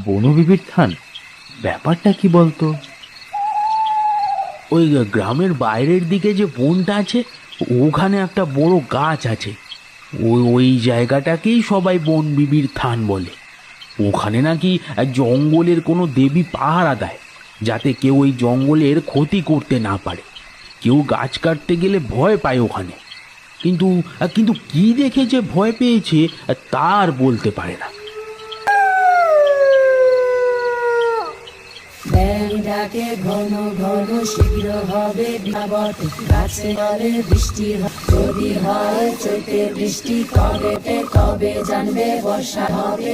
বনবিবির থান? ব্যাপারটা কি বলতো? ওই গ্রামের বাইরের দিকে যে বনটা আছে, ওখানে একটা বড় গাছ আছে। ওই জায়গাটাকেই সবাই বন বিবির থান বলে। ওখানে নাকি জঙ্গলের কোনো দেবী পাহারা দেয়, যাতে কেউ ওই জঙ্গলের ক্ষতি করতে না পারে। কেউ গাছ কাটতে গেলে ভয় পায় ওখানে, কিন্তু কিন্তু কি দেখে যে ভয় পেয়েছে তার বলতে পারে না। ব্যাং ডাকে ঘন ঘন, শীঘ্র হবে বিপদ। গাছে বলে বৃষ্টি যদি হয় চৈতে বৃষ্টি, কবে জানবে বর্ষা হবে।